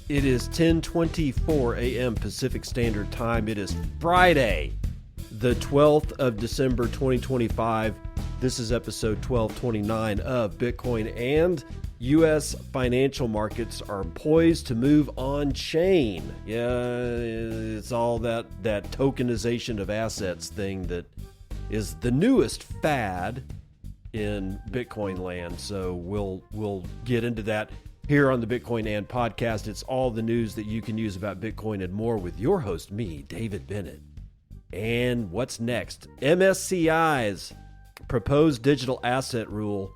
It is 10:24 a.m. Pacific Standard Time. It is Friday, the 12th of December, 2025. This is episode 1229 of Bitcoin, and U.S. financial markets are poised to move on chain. Yeah, it's all that tokenization of assets thing that is the newest fad in Bitcoin land. So we'll get into that here on the Bitcoin and podcast. It's all the news that you can use about Bitcoin and more with your host, me, David Bennett. And what's next? MSCI's proposed digital asset rule.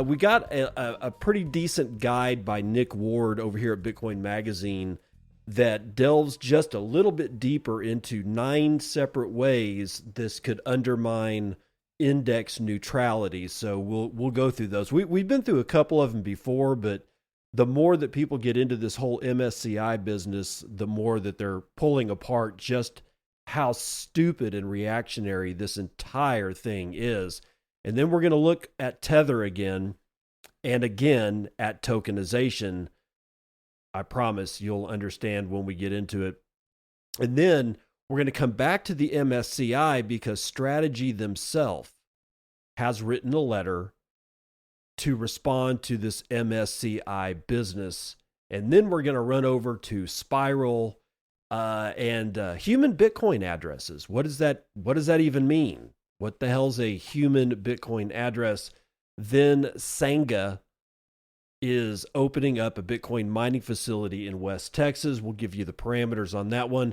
We got a pretty decent guide by Nick Ward over here at Bitcoin Magazine that delves just a little bit deeper into 9 separate ways this could undermine index neutrality. So we'll go through those. We've been through a couple of them before, but the more that people get into this whole MSCI business, the more that they're pulling apart just how stupid and reactionary this entire thing is. And then we're going to look at Tether again and again at tokenization. I promise you'll understand when we get into it. And then we're going to come back to the MSCI because Strategy themselves has written a letter to respond to this MSCI business. And then we're going to run over to Spiral and human Bitcoin addresses. What does that even mean? What the hell's a human Bitcoin address? Then Sangha is opening up a Bitcoin mining facility in West Texas. We'll give you the parameters on that one.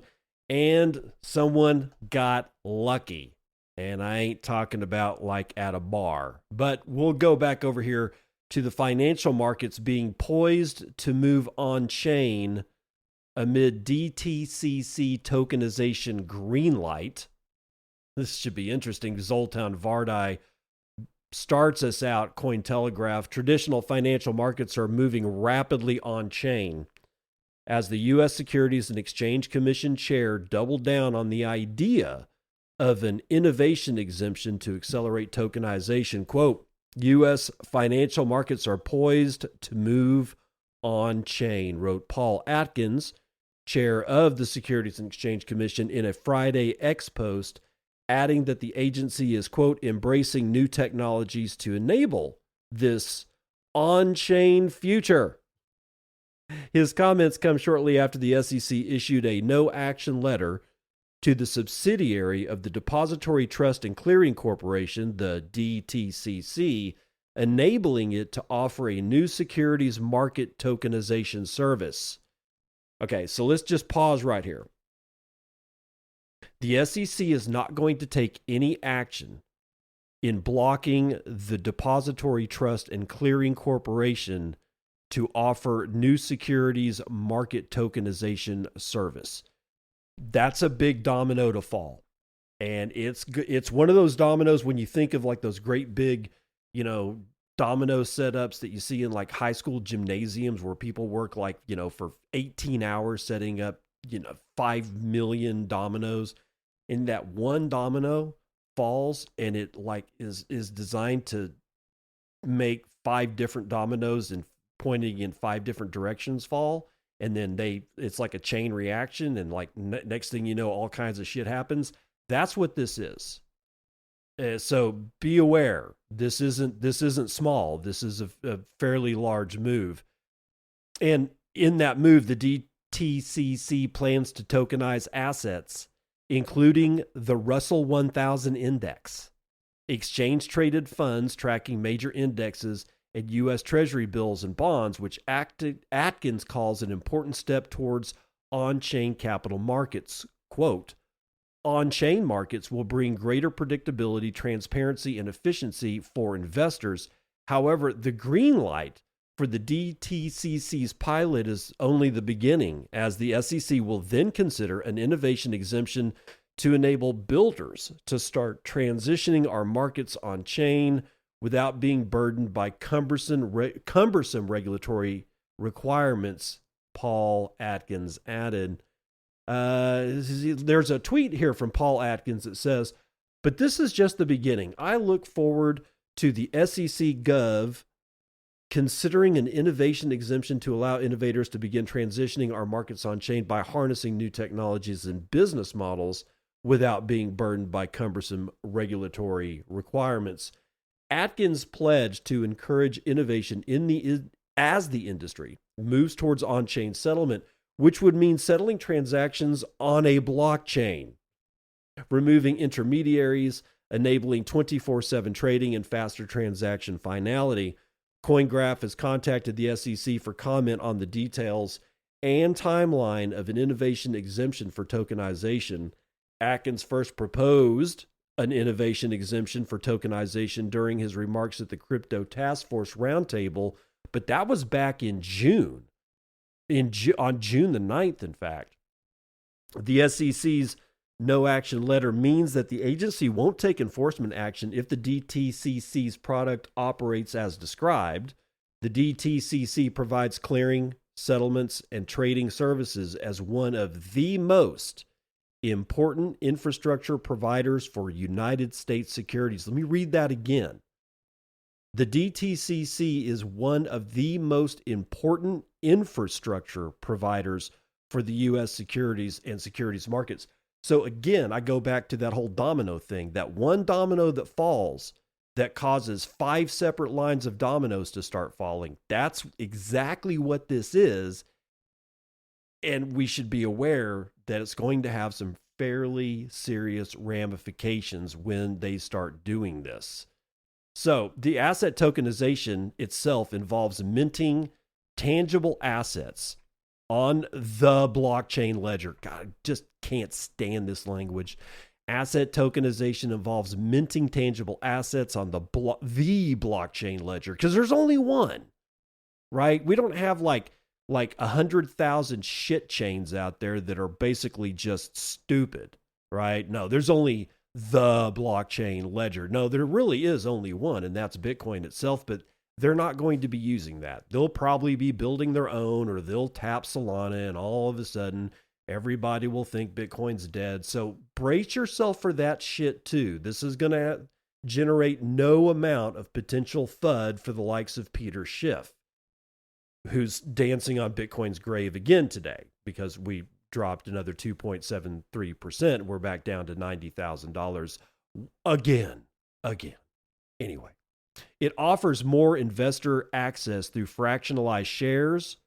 And someone got lucky. And I ain't talking about like at a bar, but we'll go back over here to the financial markets being poised to move on chain amid DTCC tokenization green light. This should be interesting. Zoltan Vardai starts us out. Cointelegraph. Traditional financial markets are moving rapidly on chain as the U.S. Securities and Exchange Commission chair doubled down on the idea of an innovation exemption to accelerate tokenization. Quote, U.S. financial markets are poised to move on chain, wrote Paul Atkins, chair of the Securities and Exchange Commission, in a Friday X post, adding that the agency is, quote, embracing new technologies to enable this on-chain future. His comments come shortly after the SEC issued a no-action letter to the subsidiary of the Depository Trust and Clearing Corporation, the DTCC, enabling it to offer a new securities market tokenization service. Okay, so let's just pause right here. The SEC is not going to take any action in blocking the Depository Trust and Clearing Corporation to offer new securities market tokenization service. That's a big domino to fall. And it's one of those dominoes when you think of like those great big, domino setups that you see in like high school gymnasiums where people work like, for 18 hours setting up, 5 million dominoes. And that one domino falls and it like is designed to make 5 different dominoes and pointing in 5 different directions fall. And then it's like a chain reaction, and like next thing you know, all kinds of shit happens. That's what this is. So be aware. This isn't small. This is a fairly large move. And in that move, the DTCC plans to tokenize assets, including the Russell 1000 index, exchange-traded funds tracking major indexes, and U.S. Treasury bills and bonds, which Atkins calls an important step towards on-chain capital markets. Quote, on-chain markets will bring greater predictability, transparency, and efficiency for investors. However, the green light for the DTCC's pilot is only the beginning, as the SEC will then consider an innovation exemption to enable builders to start transitioning our markets on-chain without being burdened by cumbersome regulatory requirements, Paul Atkins added. There's a tweet here from Paul Atkins that says, but this is just the beginning. I look forward to the SEC Gov considering an innovation exemption to allow innovators to begin transitioning our markets on chain by harnessing new technologies and business models without being burdened by cumbersome regulatory requirements. Atkins pledged to encourage innovation as the industry moves towards on-chain settlement, which would mean settling transactions on a blockchain, removing intermediaries, enabling 24/7 trading and faster transaction finality. CoinGraph has contacted the SEC for comment on the details and timeline of an innovation exemption for tokenization. Atkins first proposed an innovation exemption for tokenization during his remarks at the Crypto Task Force Roundtable, but that was back in June, on June the 9th, in fact. The SEC's no action letter means that the agency won't take enforcement action if the DTCC's product operates as described. The DTCC provides clearing, settlements, and trading services as one of the most important infrastructure providers for United States securities. Let me read that again. The DTCC is one of the most important infrastructure providers for the U.S. securities and securities markets. So again, I go back to that whole domino thing, that one domino that falls that causes 5 separate lines of dominoes to start falling. That's exactly what this is. And we should be aware that it's going to have some fairly serious ramifications when they start doing this. So the asset tokenization itself involves minting tangible assets on the blockchain ledger. God, I just can't stand this language. Asset tokenization involves minting tangible assets on the blockchain ledger, because there's only one, right? We don't have like 100,000 shit chains out there that are basically just stupid, right? No, there's only the blockchain ledger. No, there really is only one, and that's Bitcoin itself, but they're not going to be using that. They'll probably be building their own, or they'll tap Solana, and all of a sudden everybody will think Bitcoin's dead. So brace yourself for that shit too. This is going to generate no amount of potential FUD for the likes of Peter Schiff, who's dancing on Bitcoin's grave again today because we dropped another 2.73%. We're back down to $90,000 again. Anyway, it offers more investor access through fractionalized shares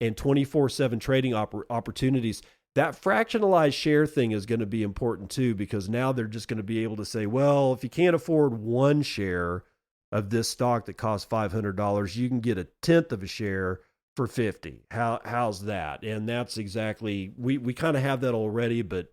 and 24/7 trading opportunities. That fractionalized share thing is going to be important too, because now they're just going to be able to say, well, if you can't afford one share of this stock that costs $500, you can get 1/10 of a share for $50. How's that? And that's exactly, we kind of have that already, but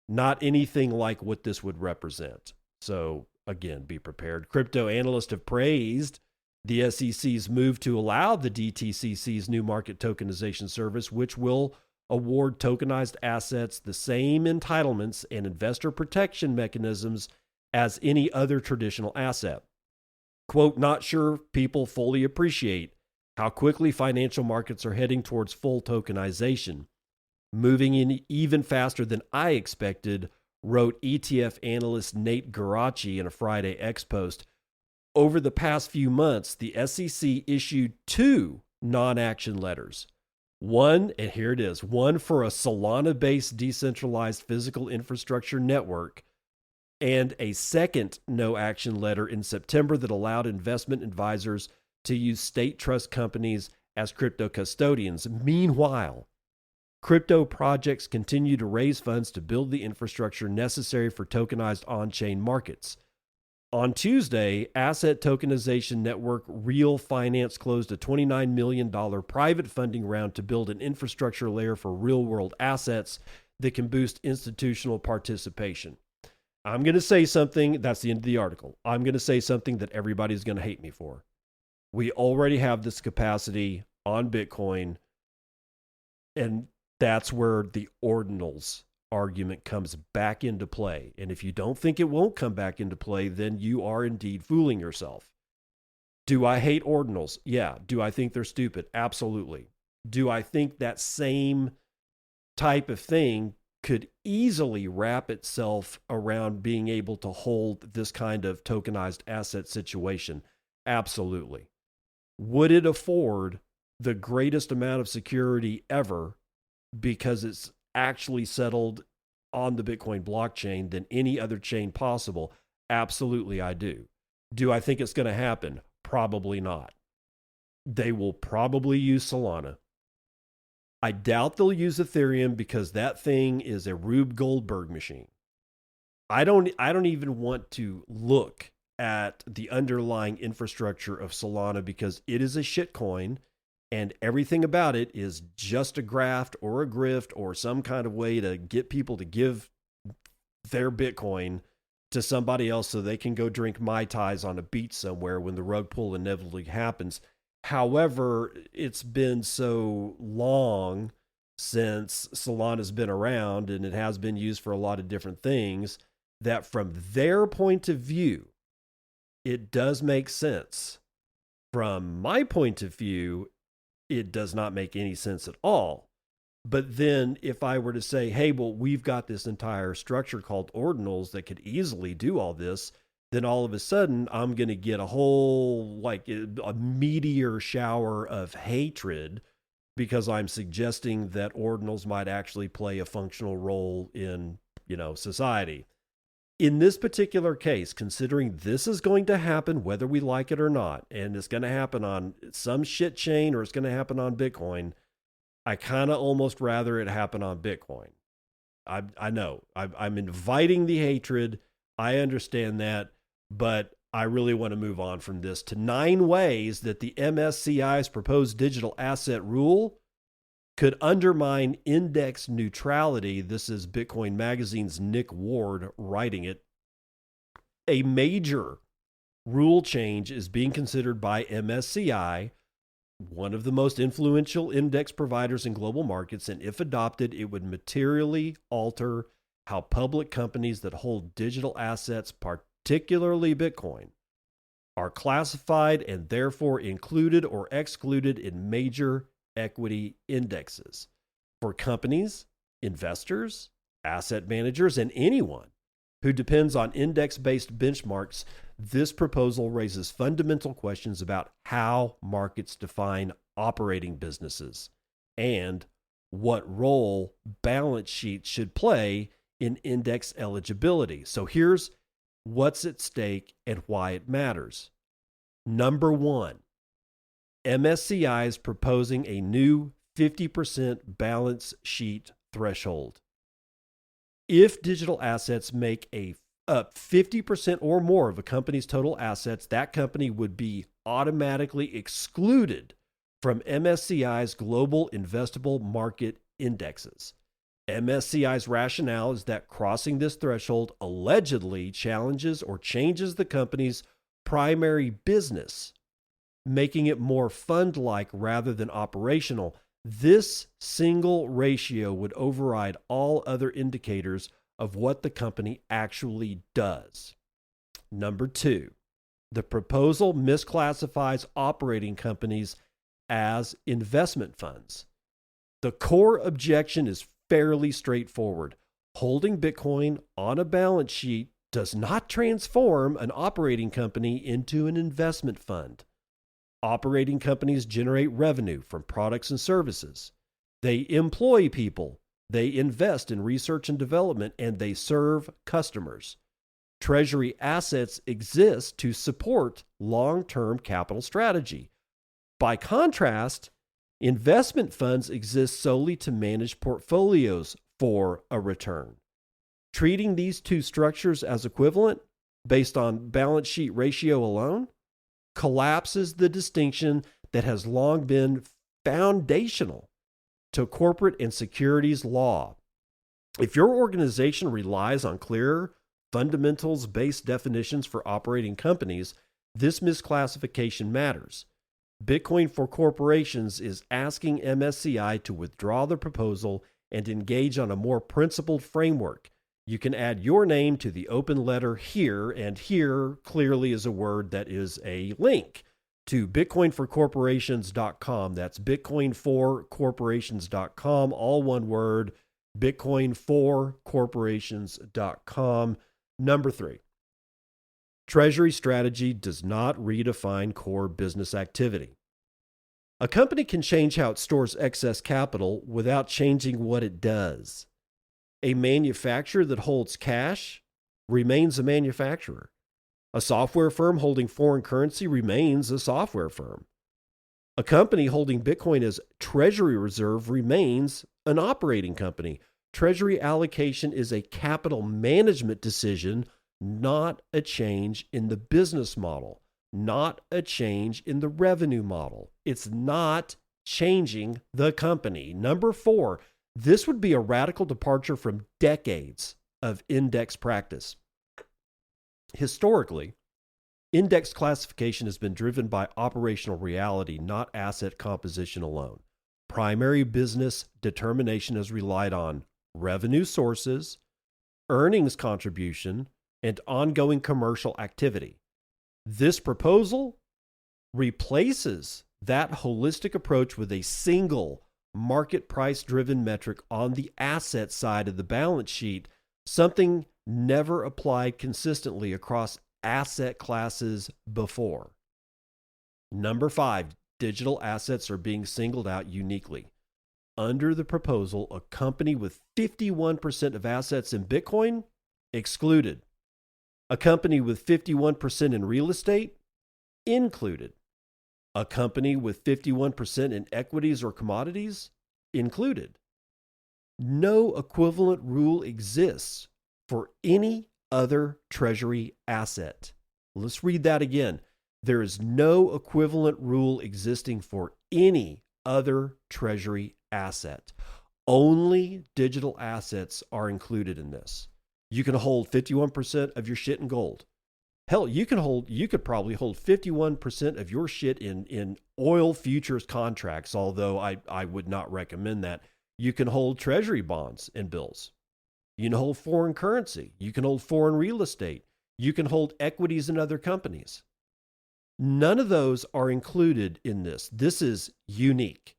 not anything like what this would represent. So again, be prepared. Crypto analysts have praised the SEC's move to allow the DTCC's new market tokenization service, which will award tokenized assets the same entitlements and investor protection mechanisms as any other traditional asset. Quote, not sure people fully appreciate how quickly financial markets are heading towards full tokenization, moving in even faster than I expected, wrote ETF analyst Nate Garachi in a Friday X post. Over the past few months, the SEC issued 2 non-action letters. One, and here it is, one for a Solana-based decentralized physical infrastructure network, and a second no-action letter in September that allowed investment advisors to use state trust companies as crypto custodians. Meanwhile, crypto projects continue to raise funds to build the infrastructure necessary for tokenized on-chain markets. On Tuesday, asset tokenization network Real Finance closed a $29 million private funding round to build an infrastructure layer for real-world assets that can boost institutional participation. I'm going to say something, that's the end of the article. I'm going to say something that everybody's going to hate me for. We already have this capacity on Bitcoin, and that's where the ordinals argument comes back into play. And if you don't think it won't come back into play, then you are indeed fooling yourself. Do I hate ordinals? Yeah. Do I think they're stupid? Absolutely. Do I think that same type of thing could easily wrap itself around being able to hold this kind of tokenized asset situation? Absolutely. would it afford the greatest amount of security ever because it's actually settled on the Bitcoin blockchain than any other chain possible? Absolutely, I do. Do I think it's going to happen? Probably not. They will probably use Solana. I doubt they'll use Ethereum because that thing is a Rube Goldberg machine. I don't even want to look at the underlying infrastructure of Solana because it is a shitcoin and everything about it is just a graft or a grift or some kind of way to get people to give their Bitcoin to somebody else so they can go drink Mai Tais on a beach somewhere when the rug pull inevitably happens. However, it's been so long since Solana's been around and it has been used for a lot of different things that from their point of view, it does make sense. From my point of view, it does not make any sense at all. But then if I were to say, hey, well, we've got this entire structure called ordinals that could easily do all this, then all of a sudden I'm going to get a whole, like a meteor shower of hatred because I'm suggesting that ordinals might actually play a functional role in, society. In this particular case, considering this is going to happen whether we like it or not, and it's going to happen on some shit chain or it's going to happen on Bitcoin, I kind of almost rather it happen on Bitcoin. I know. I'm inviting the hatred. I understand that, but I really want to move on from this to 9 ways that the MSCI's proposed digital asset rule could undermine index neutrality. This is Bitcoin Magazine's Nick Ward writing it. A major rule change is being considered by MSCI, one of the most influential index providers in global markets, and if adopted, it would materially alter how public companies that hold digital assets, particularly Bitcoin, are classified and therefore included or excluded in major equity indexes. For companies, investors, asset managers, and anyone who depends on index-based benchmarks, this proposal raises fundamental questions about how markets define operating businesses and what role balance sheets should play in index eligibility. So here's what's at stake and why it matters. Number 1, MSCI is proposing a new 50% balance sheet threshold. If digital assets make up 50% or more of a company's total assets, that company would be automatically excluded from MSCI's global investable market indexes. MSCI's rationale is that crossing this threshold allegedly challenges or changes the company's primary business, making it more fund-like rather than operational. This single ratio would override all other indicators of what the company actually does. Number 2, the proposal misclassifies operating companies as investment funds. The core objection is fairly straightforward. Holding Bitcoin on a balance sheet does not transform an operating company into an investment fund. Operating companies generate revenue from products and services. They employ people. They invest in research and development, and they serve customers. Treasury assets exist to support long-term capital strategy. By contrast, investment funds exist solely to manage portfolios for a return. Treating these two structures as equivalent, based on balance sheet ratio alone, collapses the distinction that has long been foundational to corporate and securities law. If your organization relies on clearer, fundamentals-based definitions for operating companies, this misclassification matters. Bitcoin for Corporations is asking MSCI to withdraw the proposal and engage on a more principled framework. You can add your name to the open letter here, and here clearly is a word that is a link to bitcoinforcorporations.com. That's bitcoinforcorporations.com, all one word, bitcoinforcorporations.com. Number 3, Treasury strategy does not redefine core business activity. A company can change how it stores excess capital without changing what it does. A manufacturer that holds cash remains a manufacturer. A software firm holding foreign currency remains a software firm. A company holding Bitcoin as treasury reserve remains an operating company. Treasury allocation is a capital management decision, not a change in the business model, not a change in the revenue model. It's not changing the company. Number 4, this would be a radical departure from decades of index practice. Historically, index classification has been driven by operational reality, not asset composition alone. Primary business determination has relied on revenue sources, earnings contribution, and ongoing commercial activity. This proposal replaces that holistic approach with a single market price-driven metric on the asset side of the balance sheet, something never applied consistently across asset classes before. Number 5, digital assets are being singled out uniquely. Under the proposal, a company with 51% of assets in Bitcoin excluded. A company with 51% in real estate included. A company with 51% in equities or commodities included. No equivalent rule exists for any other treasury asset. Let's read that again. There is no equivalent rule existing for any other treasury asset. Only digital assets are included in this. You can hold 51% of your shit in gold. Hell, you could probably hold 51% of your shit in oil futures contracts, although I would not recommend that. You can hold treasury bonds and bills. You can hold foreign currency. You can hold foreign real estate. You can hold equities in other companies. None of those are included in this. This is unique.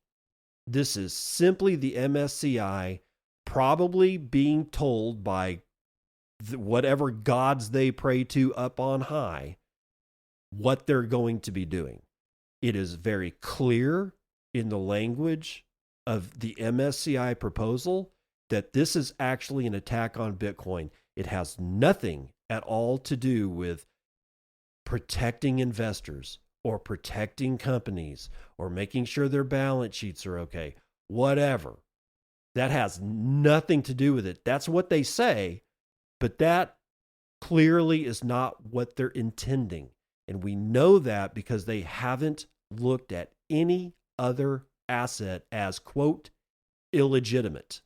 This is simply the MSCI probably being told by whatever gods they pray to up on high what they're going to be doing. It is very clear in the language of the MSCI proposal that this is actually an attack on Bitcoin. It has nothing at all to do with protecting investors or protecting companies or making sure their balance sheets are okay. Whatever. That has nothing to do with it. That's what they say, but that clearly is not what they're intending. And we know that because they haven't looked at any other asset as, quote, illegitimate.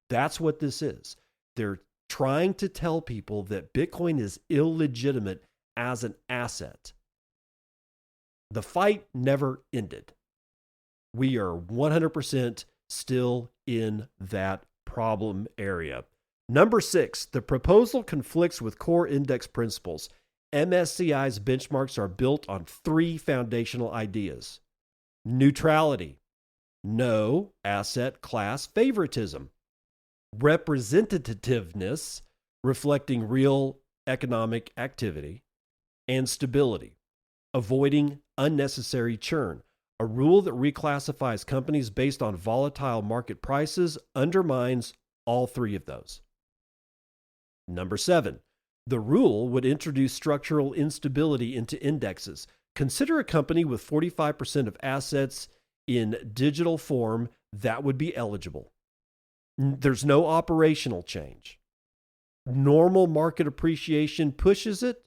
That's what this is. They're trying to tell people that Bitcoin is illegitimate as an asset. The fight never ended. We are 100% still in that problem area. Number 6, the proposal conflicts with core index principles. MSCI's benchmarks are built on 3 foundational ideas. Neutrality, no asset class favoritism. Representativeness, reflecting real economic activity. And stability, avoiding unnecessary churn. A rule that reclassifies companies based on volatile market prices undermines all 3 of those. Number 7, the rule would introduce structural instability into indexes. Consider a company with 45% of assets in digital form that would be eligible. There's no operational change. Normal market appreciation pushes it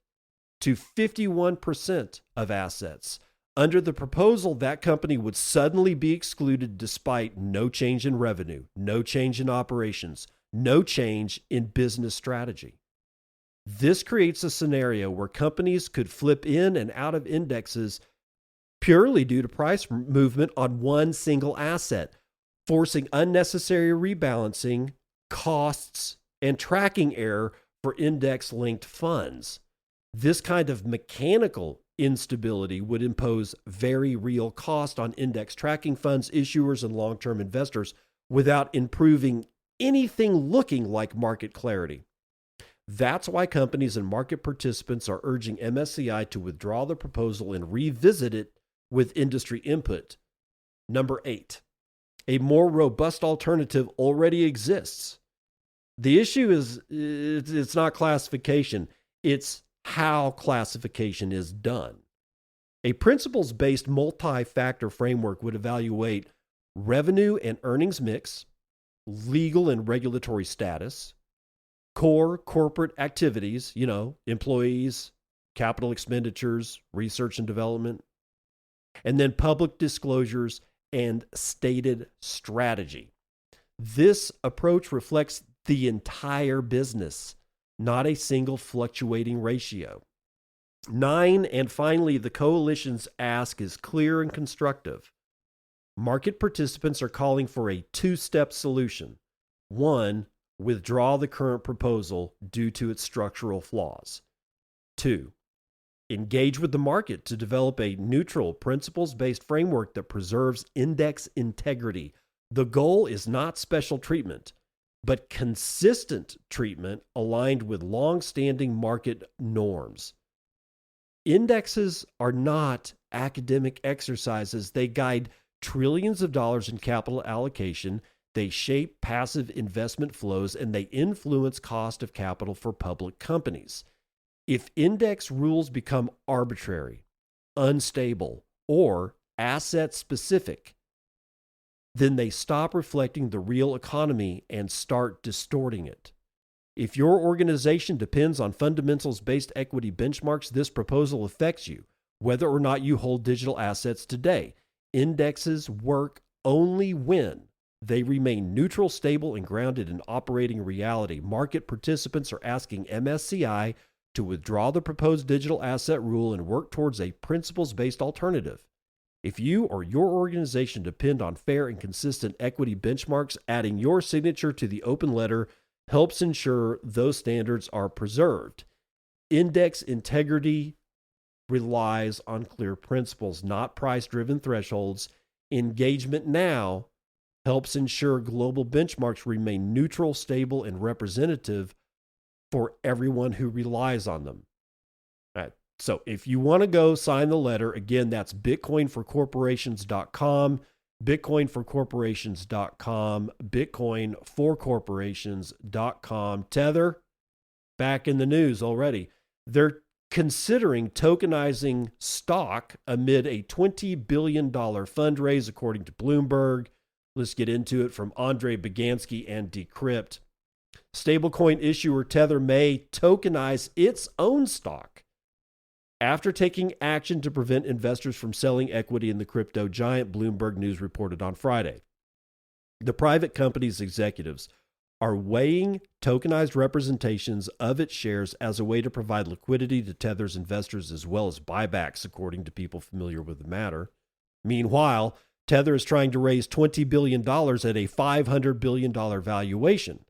to 51% of assets. Under the proposal, that company would suddenly be excluded despite no change in revenue, no change in operations, no change in business strategy. This creates a scenario where companies could flip in and out of indexes purely due to price movement on one single asset, forcing unnecessary rebalancing, costs, and tracking error for index-linked funds. This kind of mechanical instability would impose very real cost on index tracking funds, issuers, and long-term investors without improving anything looking like market clarity. That's why companies and market participants are urging MSCI to withdraw the proposal and revisit it with industry input. Number 8, a more robust alternative already exists. The issue is it's not classification, it's how classification is done. A principles-based multi-factor framework would evaluate revenue and earnings mix, legal and regulatory status, core corporate activities, employees, capital expenditures, research and development, and then public disclosures and stated strategy. This approach reflects the entire business, not a single fluctuating ratio. 9, and finally, the coalition's ask is clear and constructive. Market participants are calling for a 2-step solution. 1, withdraw the current proposal due to its structural flaws. 2, engage with the market to develop a neutral, principles-based framework that preserves index integrity. The goal is not special treatment, but consistent treatment aligned with long-standing market norms. Indexes are not academic exercises. They guide trillions of dollars in capital allocation. They shape passive investment flows, and they influence cost of capital for public companies. If index rules become arbitrary, unstable, or asset-specific, then they stop reflecting the real economy and start distorting it. If your organization depends on fundamentals-based equity benchmarks, this proposal affects you, whether or not you hold digital assets today. Indexes work only when they remain neutral, stable, and grounded in operating reality. Market participants are asking MSCI to withdraw the proposed digital asset rule and work towards a principles-based alternative. If you or your organization depend on fair and consistent equity benchmarks, adding your signature to the open letter helps ensure those standards are preserved. Index integrity relies on clear principles, not price-driven thresholds. Engagement now helps ensure global benchmarks remain neutral, stable, and representative for everyone who relies on them. All right. So if you want to go sign the letter, again, that's bitcoinforcorporations.com, bitcoinforcorporations.com, bitcoinforcorporations.com. Tether, back in the news already. They're considering tokenizing stock amid a $20 billion fundraise, according to Bloomberg. Let's get into it from Andre Bagansky and Decrypt. Stablecoin issuer Tether may tokenize its own stock after taking action to prevent investors from selling equity in the crypto giant, Bloomberg News reported on Friday. The private company's executives are weighing tokenized representations of its shares as a way to provide liquidity to Tether's investors as well as buybacks, according to people familiar with the matter. Meanwhile, Tether is trying to raise $20 billion at a $500 billion valuation.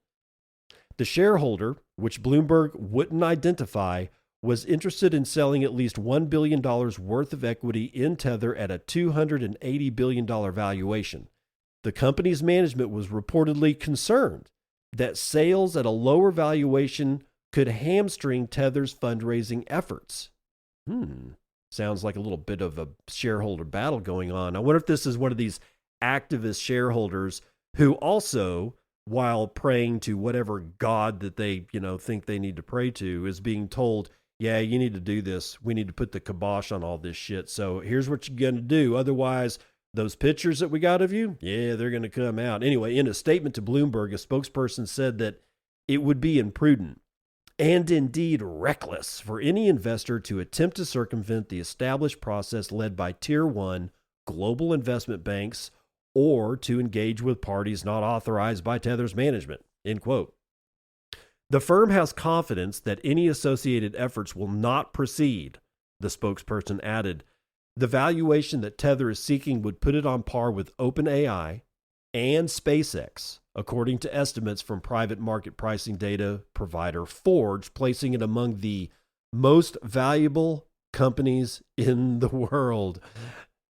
The shareholder, which Bloomberg wouldn't identify, was interested in selling at least $1 billion worth of equity in Tether at a $280 billion valuation. The company's management was reportedly concerned that sales at a lower valuation could hamstring Tether's fundraising efforts. Sounds like a little bit of a shareholder battle going on. I wonder if this is one of these activist shareholders who also, while praying to whatever god that they, think they need to pray to, is being told, yeah, you need to do this. We need to put the kibosh on all this shit. So here's what you're going to do. Otherwise, those pictures that we got of you, yeah, they're going to come out. Anyway, in a statement to Bloomberg, a spokesperson said that it would be imprudent and indeed reckless for any investor to attempt to circumvent the established process led by Tier 1 global investment banks or to engage with parties not authorized by Tether's management, end quote. The firm has confidence that any associated efforts will not proceed, the spokesperson added. The valuation that Tether is seeking would put it on par with OpenAI and SpaceX, according to estimates from private market pricing data provider Forge, placing it among the most valuable companies in the world.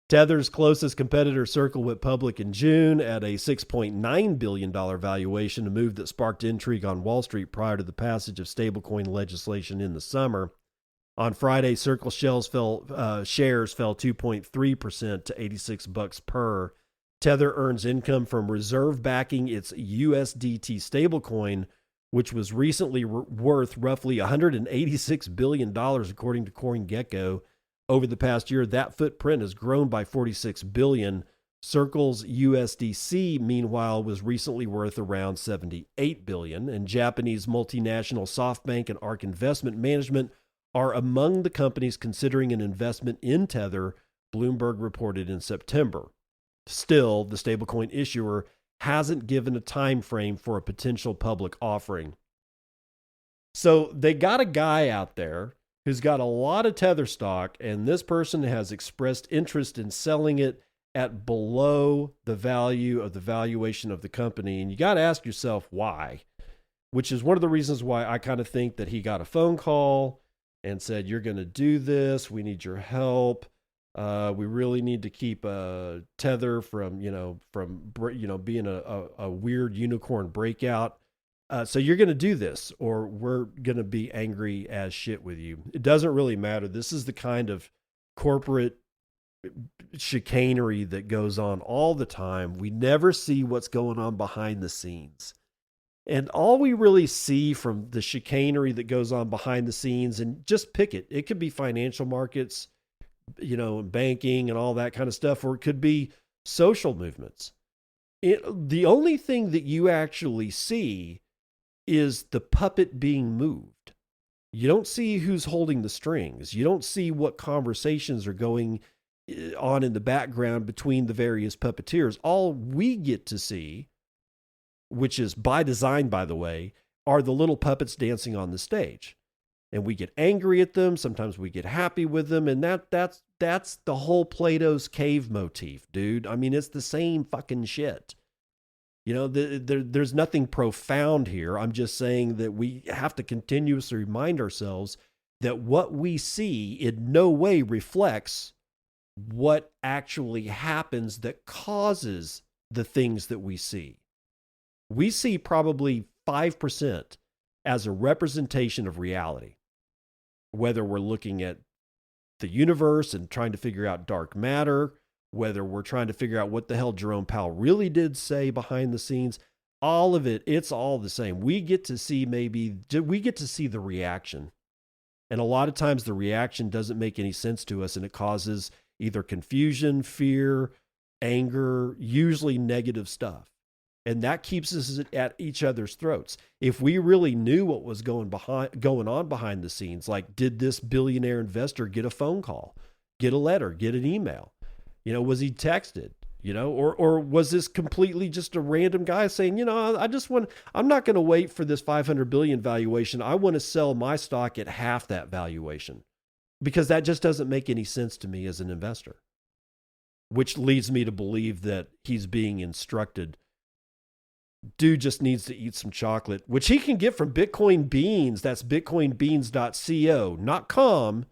Tether's closest competitor Circle went public in June at a $6.9 billion valuation, a move that sparked intrigue on Wall Street prior to the passage of stablecoin legislation in the summer. On Friday, Circle shares fell 2.3% to $86 per. Tether earns income from reserve backing its USDT stablecoin, which was recently worth roughly $186 billion, according to CoinGecko. Over the past year, that footprint has grown by $46 billion. Circle's USDC, meanwhile, was recently worth around $78 billion, and Japanese multinational SoftBank and ARK Investment Management are among the companies considering an investment in Tether, Bloomberg reported in September. Still, the stablecoin issuer hasn't given a time frame for a potential public offering. So they got a guy out there who's got a lot of Tether stock, and this person has expressed interest in selling it at below the value of the valuation of the company. And you got to ask yourself why, which is one of the reasons why I kind of think that he got a phone call and said, you're going to do this. We need your help. We really need to keep Tether from being a weird unicorn breakout. So you're going to do this, or we're going to be angry as shit with you. It doesn't really matter. This is the kind of corporate chicanery that goes on all the time. We never see what's going on behind the scenes. And all we really see from the chicanery that goes on behind the scenes, and just pick it. It could be financial markets, banking and all that kind of stuff, or it could be social movements. The only thing that you actually see is the puppet being moved. You don't see who's holding the strings. You don't see what conversations are going on in the background between the various puppeteers. All we get to see, which is by design, by the way, are the little puppets dancing on the stage. And we get angry at them. Sometimes we get happy with them. And that's the whole Plato's cave motif, dude. I mean, it's the same fucking shit. There's nothing profound here. I'm just saying that we have to continuously remind ourselves that what we see in no way reflects what actually happens that causes the things that we see. We see probably 5% as a representation of reality. Whether we're looking at the universe and trying to figure out dark matter, whether we're trying to figure out what the hell Jerome Powell really did say behind the scenes, all of it, it's all the same. We get to see the reaction. And a lot of times the reaction doesn't make any sense to us, and it causes either confusion, fear, anger, usually negative stuff. And that keeps us at each other's throats. If we really knew what was going on behind the scenes, like, did this billionaire investor get a phone call, get a letter, get an email? Was he texted? Or was this completely just a random guy saying, I'm not going to wait for this 500 billion valuation. I want to sell my stock at half that valuation, because that just doesn't make any sense to me as an investor, which leads me to believe that he's being instructed. Dude just needs to eat some chocolate, which he can get from Bitcoin Beans. That's bitcoinbeans.co, not com,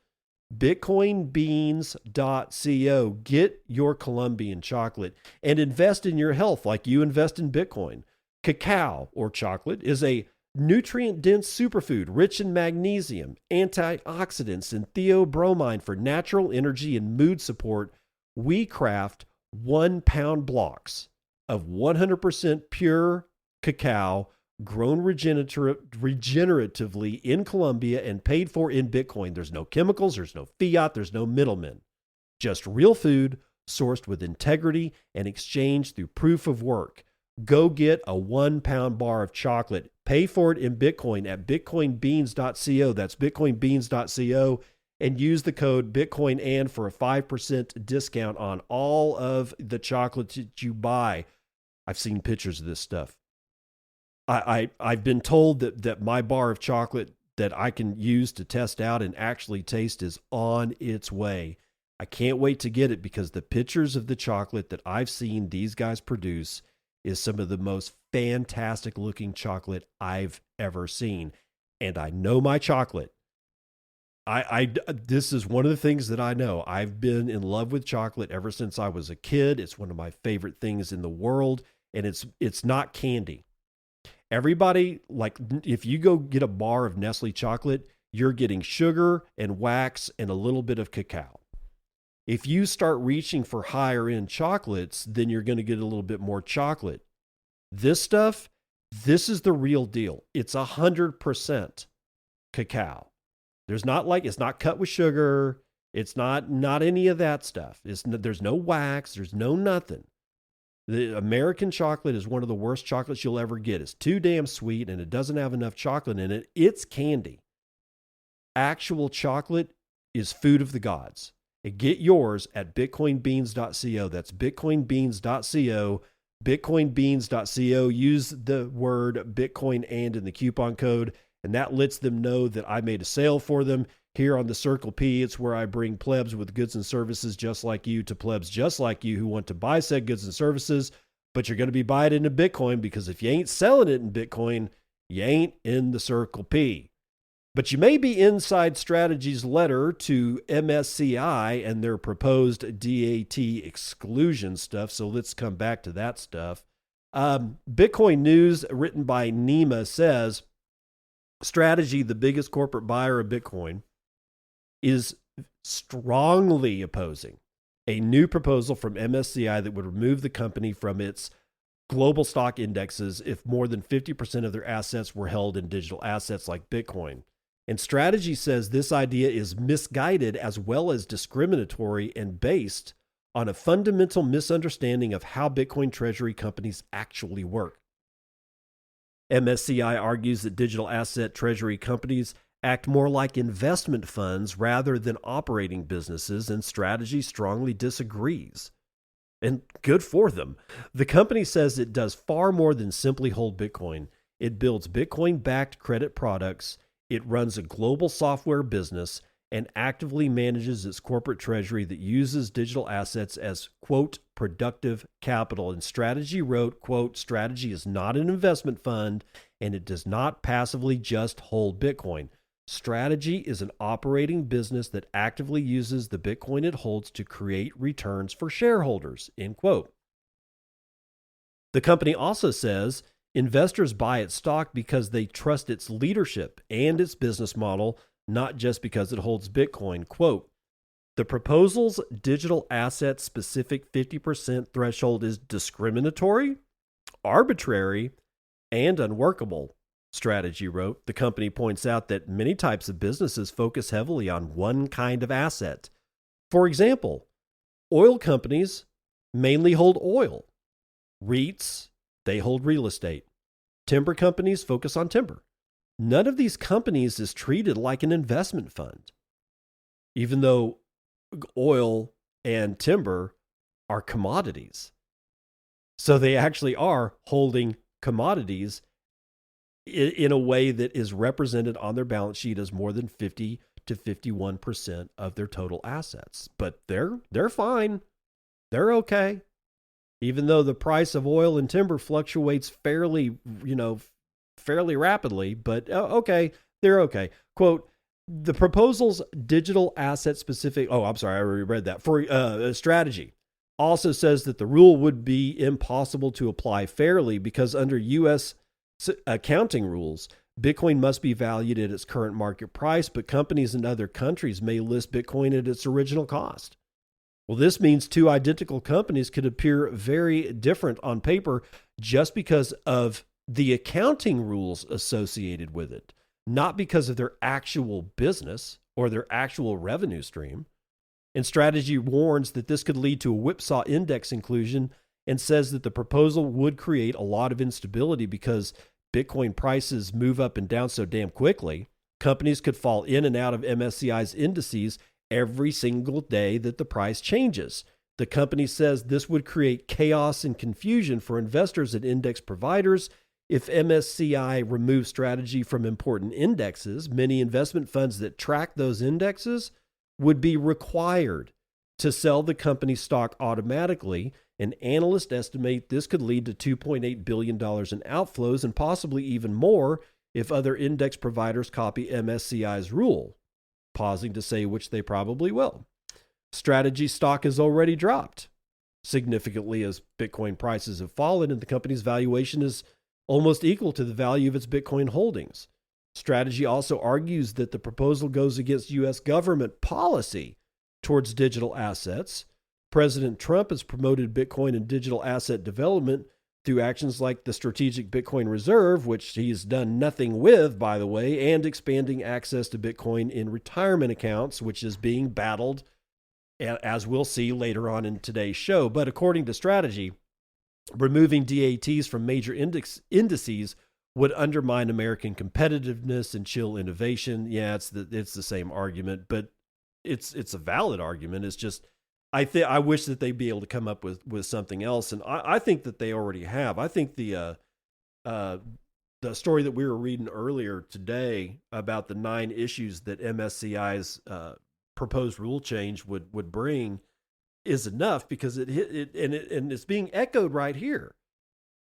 bitcoinbeans.co. Get your Colombian chocolate and invest in your health like you invest in Bitcoin. Cacao, or chocolate, is a nutrient-dense superfood rich in magnesium, antioxidants, and theobromine for natural energy and mood support. We craft 1 pound blocks of 100% pure cacao grown regeneratively in Colombia and paid for in Bitcoin. There's no chemicals, there's no fiat, there's no middlemen. Just real food sourced with integrity and exchanged through proof of work. Go get a 1 pound bar of chocolate. Pay for it in Bitcoin at bitcoinbeans.co. That's bitcoinbeans.co. And use the code BitcoinAnd for a 5% discount on all of the chocolate that you buy. I've seen pictures of this stuff. I've been told that my bar of chocolate that I can use to test out and actually taste is on its way. I can't wait to get it, because the pictures of the chocolate that I've seen these guys produce is some of the most fantastic looking chocolate I've ever seen. And I know my chocolate. This is one of the things that I know. I've been in love with chocolate ever since I was a kid. It's one of my favorite things in the world, and it's not candy. Everybody, like, if you go get a bar of Nestle chocolate, you're getting sugar and wax and a little bit of cacao. If you start reaching for higher end chocolates, then you're going to get a little bit more chocolate. This stuff, this is the real deal. It's 100% cacao. It's not cut with sugar. It's not any of that stuff. There's no wax. There's no nothing. The American chocolate is one of the worst chocolates you'll ever get. It's too damn sweet and it doesn't have enough chocolate in it. It's candy. Actual chocolate is food of the gods. And get yours at bitcoinbeans.co. That's bitcoinbeans.co. Bitcoinbeans.co. Use the word Bitcoin and in the coupon code, and that lets them know that I made a sale for them. Here on the Circle P, it's where I bring plebs with goods and services just like you to plebs just like you who want to buy said goods and services, but you're going to be buying it in Bitcoin, because if you ain't selling it in Bitcoin, you ain't in the Circle P. But you may be inside Strategy's letter to MSCI and their proposed DAT exclusion stuff, so let's come back to that stuff. Bitcoin News, written by Nima, says, Strategy, the biggest corporate buyer of Bitcoin, is strongly opposing a new proposal from MSCI that would remove the company from its global stock indexes if more than 50% of their assets were held in digital assets like Bitcoin. And Strategy says this idea is misguided as well as discriminatory and based on a fundamental misunderstanding of how Bitcoin treasury companies actually work. MSCI argues that digital asset treasury companies act more like investment funds rather than operating businesses, and Strategy strongly disagrees. And good for them. The company says it does far more than simply hold Bitcoin. It builds Bitcoin-backed credit products, it runs a global software business, and actively manages its corporate treasury that uses digital assets as, quote, productive capital. And Strategy wrote, quote, Strategy is not an investment fund, and it does not passively just hold Bitcoin. Strategy is an operating business that actively uses the Bitcoin it holds to create returns for shareholders, end quote. The company also says investors buy its stock because they trust its leadership and its business model, not just because it holds Bitcoin. Quote, the proposal's digital asset specific 50% threshold is discriminatory, arbitrary, and unworkable, Strategy wrote. The company points out that many types of businesses focus heavily on one kind of asset. For example, oil companies mainly hold oil. REITs, they hold real estate. Timber companies focus on timber. None of these companies is treated like an investment fund, even though oil and timber are commodities. So they actually are holding commodities in a way that is represented on their balance sheet as more than 50 to 51% of their total assets. But they're fine. They're okay. Even though the price of oil and timber fluctuates fairly rapidly, but okay, they're okay. Quote, the proposal's digital asset specific, I already read that, for Strategy also says that the rule would be impossible to apply fairly because under U.S. accounting rules, Bitcoin must be valued at its current market price, but companies in other countries may list Bitcoin at its original cost. Well, this means two identical companies could appear very different on paper just because of the accounting rules associated with it, not because of their actual business or their actual revenue stream. And Strategy warns that this could lead to a whipsaw index inclusion and says that the proposal would create a lot of instability because Bitcoin prices move up and down so damn quickly. Companies could fall in and out of MSCI's indices every single day that the price changes. The company says this would create chaos and confusion for investors and index providers. If MSCI removes Strategy from important indexes, many investment funds that track those indexes would be required to sell the company's stock automatically, and analysts estimate this could lead to $2.8 billion in outflows and possibly even more if other index providers copy MSCI's rule, pausing to say which they probably will. Strategy stock has already dropped significantly as Bitcoin prices have fallen, and the company's valuation is almost equal to the value of its Bitcoin holdings. Strategy also argues that the proposal goes against U.S. government policy towards digital assets. President Trump has promoted Bitcoin and digital asset development through actions like the Strategic Bitcoin Reserve, which he's done nothing with, by the way, and expanding access to Bitcoin in retirement accounts, which is being battled, as we'll see later on in today's show. But according to strategy, removing DATs from major indices would undermine American competitiveness and chill innovation. Yeah, it's the same argument, but it's a valid argument. It's just I wish that they'd be able to come up with something else, and I think that they already have. I think the story that we were reading earlier today about the 9 issues that MSCI's proposed rule change would bring is enough, because and it's being echoed right here.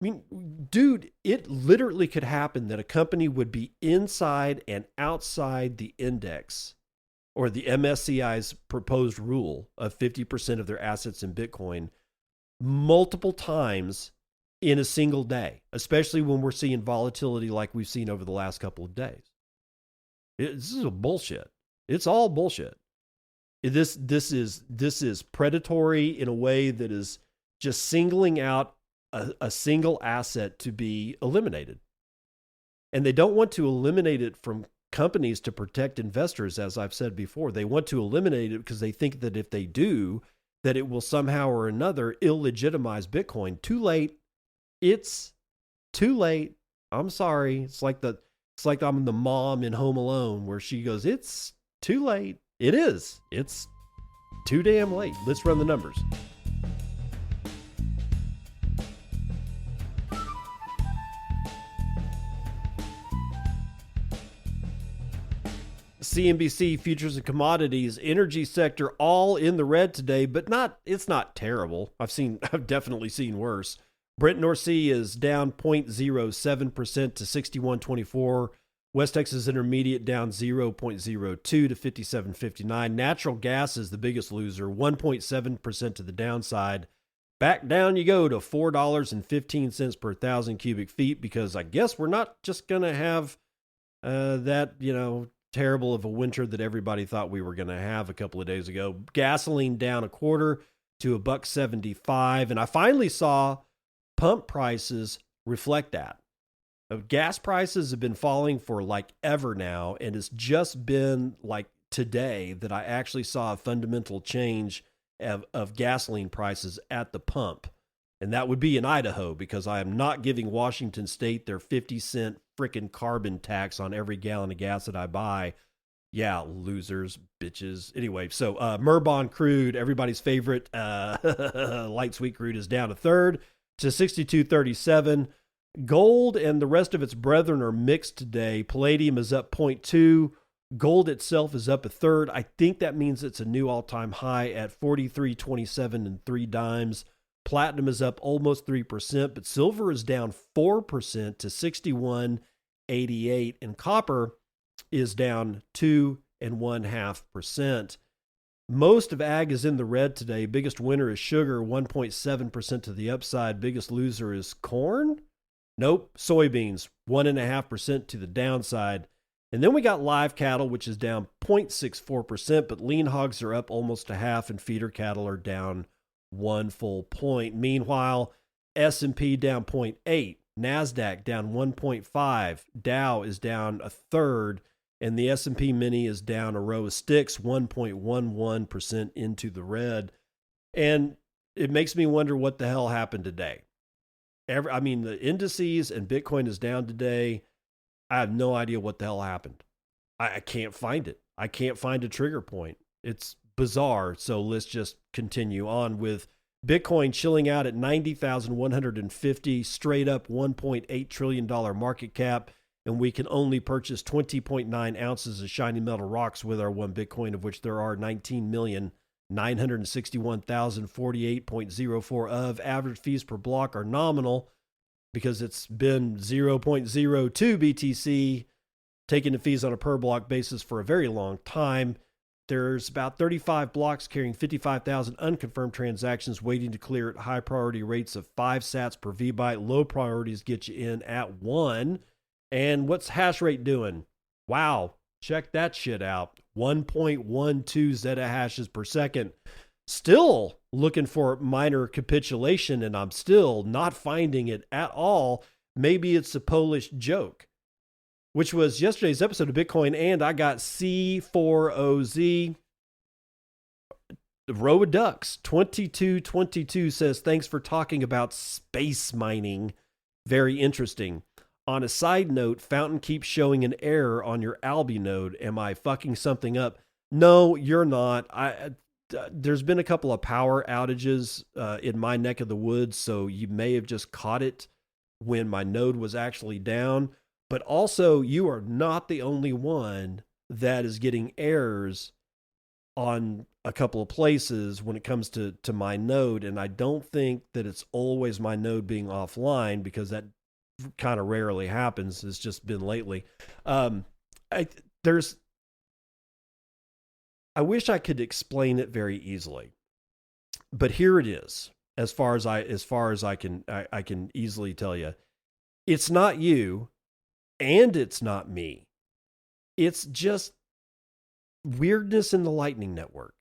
I mean, dude, it literally could happen that a company would be inside and outside the index or the MSCI's proposed rule of 50% of their assets in Bitcoin multiple times in a single day, especially when we're seeing volatility like we've seen over the last couple of days. This is a bullshit. It's all bullshit. This is predatory in a way that is just singling out a single asset to be eliminated. And they don't want to eliminate it from companies to protect investors, as I've said before. They want to eliminate it because they think that if they do, that it will somehow or another illegitimize Bitcoin. Too late. It's too late. I'm sorry. It's like I'm the mom in Home Alone where she goes, "It's too late." It is. It's too damn late. Let's run the numbers. CNBC futures and commodities, energy sector, all in the red today, but it's not terrible. I've definitely seen worse. Brent North Sea is down 0.07% to 61.24. West Texas Intermediate down 0.02 to 57.59. Natural gas is the biggest loser, 1.7% to the downside. Back down you go to $4.15 per 1,000 cubic feet, because I guess we're not just going to have that, terrible of a winter that everybody thought we were going to have a couple of days ago. Gasoline down a quarter to $1.75. And I finally saw pump prices reflect that. Gas prices have been falling for like ever now, and it's just been like today that I actually saw a fundamental change of gasoline prices at the pump. And that would be in Idaho, because I am not giving Washington State their 50-cent frickin' carbon tax on every gallon of gas that I buy. Yeah, losers, bitches. Anyway, so Merbon crude, everybody's favorite light sweet crude, is down a third to 62.37. Gold and the rest of its brethren are mixed today. Palladium is up 0.2. Gold itself is up a third. I think that means it's a new all-time high at 43.27 and 3 dimes. Platinum is up almost 3%, but silver is down 4% to 61.88, and copper is down 2.5%. Most of ag is in the red today. Biggest winner is sugar, 1.7% to the upside. Biggest loser is corn? Nope, soybeans, 1.5% to the downside. And then we got live cattle, which is down 0.64%, but lean hogs are up almost a half, and feeder cattle are down 1 full point. Meanwhile, S&P down 0.8, NASDAQ down 1.5, Dow is down a third, and the S&P mini is down a row of sticks, 1.11% into the red. And it makes me wonder what the hell happened today. The indices and Bitcoin is down today. I have no idea what the hell happened. I can't find it. I can't find a trigger point. It's bizarre. So let's just continue on with Bitcoin chilling out at 90,150, straight up $1.8 trillion market cap. And we can only purchase 20.9 ounces of shiny metal rocks with our one Bitcoin, of which there are 19,961,048.04 of. Average fees per block are nominal because it's been 0.02 BTC, taking the fees on a per block basis for a very long time. There's about 35 blocks carrying 55,000 unconfirmed transactions waiting to clear at high priority rates of 5 sats per VByte. Low priorities get you in at 1. And what's hash rate doing? Wow, Check that shit out. 1.12 zettahashes per second. Still looking for minor capitulation, and I'm still not finding it at all. Maybe it's a Polish joke, which was yesterday's episode of Bitcoin, and I got C4OZ. Row of Ducks 2222 says, thanks for talking about space mining. Very interesting. On a side note, Fountain keeps showing an error on your Albi node. Am I fucking something up? No, you're not. There's been a couple of power outages in my neck of the woods, so you may have just caught it when my node was actually down. But also, you are not the only one that is getting errors on a couple of places when it comes to my node. And I don't think that it's always my node being offline, because that kind of rarely happens. It's just been lately. I wish I could explain it very easily, but here it is. As far as I can easily tell you, it's not you and it's not me. It's just weirdness in the Lightning Network,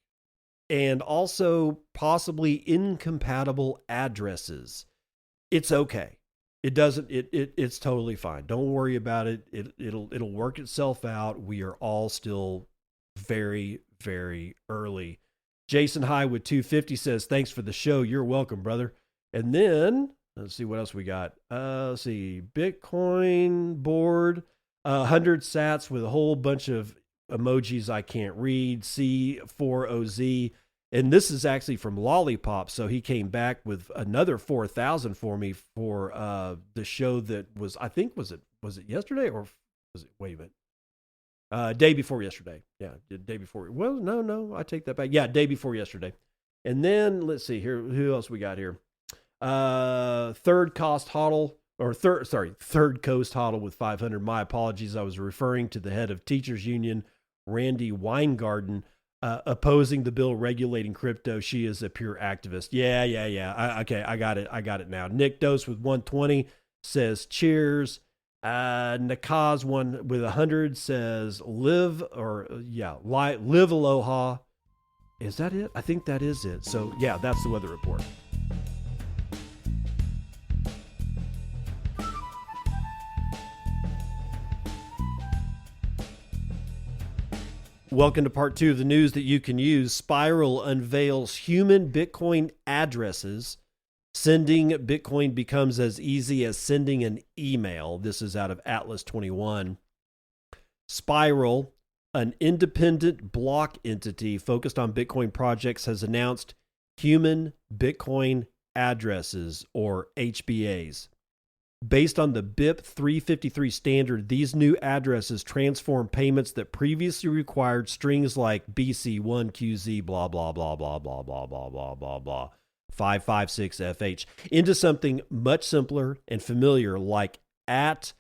and also possibly incompatible addresses. It's okay. It's totally fine. Don't worry about it. It'll work itself out. We are all still very, very early. Jason High with 250 says, thanks for the show. You're welcome, brother. And then let's see what else we got. Let's see. Bitcoin board, 100 sats with a whole bunch of emojis I can't read. C4OZ. And this is actually from Lollipop. So he came back with another 4,000 for me for the show that was, I think, was it yesterday, or was it, wait a minute, day before yesterday. Yeah, day before. Well, no, I take that back. Yeah, day before yesterday. And then let's see here. Who else we got here? Third Coast Hodl with 500. My apologies. I was referring to the head of Teachers Union, Randy Weingarten, opposing the bill regulating crypto. She is a pure activist. Yeah. Okay, I got it now. Nick Dose with 120 says cheers. Nakaz one with 100 says live aloha. Is that it? I think that is it. So yeah, that's the weather report. Welcome to part 2 of the news that you can use. Spiral unveils human Bitcoin addresses. Sending Bitcoin becomes as easy as sending an email. This is out of Atlas 21. Spiral, an independent block entity focused on Bitcoin projects, has announced human Bitcoin addresses, or HBAs. Based on the BIP 353 standard, these new addresses transform payments that previously required strings like BC1QZ blah blah blah blah blah blah blah blah blah blah 556FH into something much simpler and familiar, like at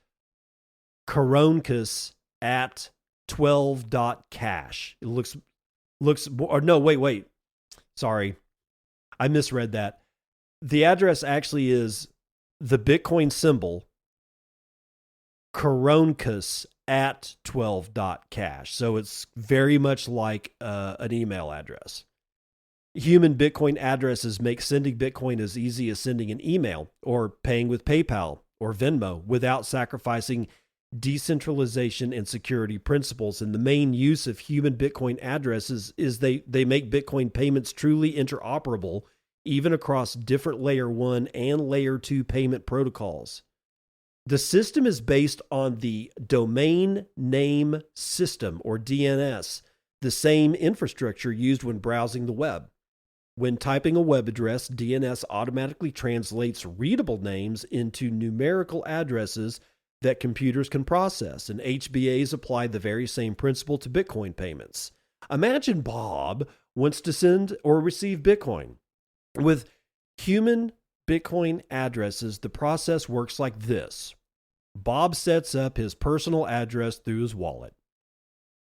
Coroncus at 12.cash. It looks or no, wait. Sorry. I misread that. The address actually is the Bitcoin symbol Coroncus at 12.cash. So it's very much like an email address. Human Bitcoin addresses make sending Bitcoin as easy as sending an email or paying with PayPal or Venmo without sacrificing decentralization and security principles. And the main use of human Bitcoin addresses is they make Bitcoin payments truly interoperable, even across different layer 1 and layer 2 payment protocols. The system is based on the domain name system, or DNS, the same infrastructure used when browsing the web. When typing a web address, DNS automatically translates readable names into numerical addresses that computers can process, and HBAs apply the very same principle to Bitcoin payments. Imagine Bob wants to send or receive Bitcoin. With human Bitcoin addresses, the process works like this. Bob sets up his personal address through his wallet.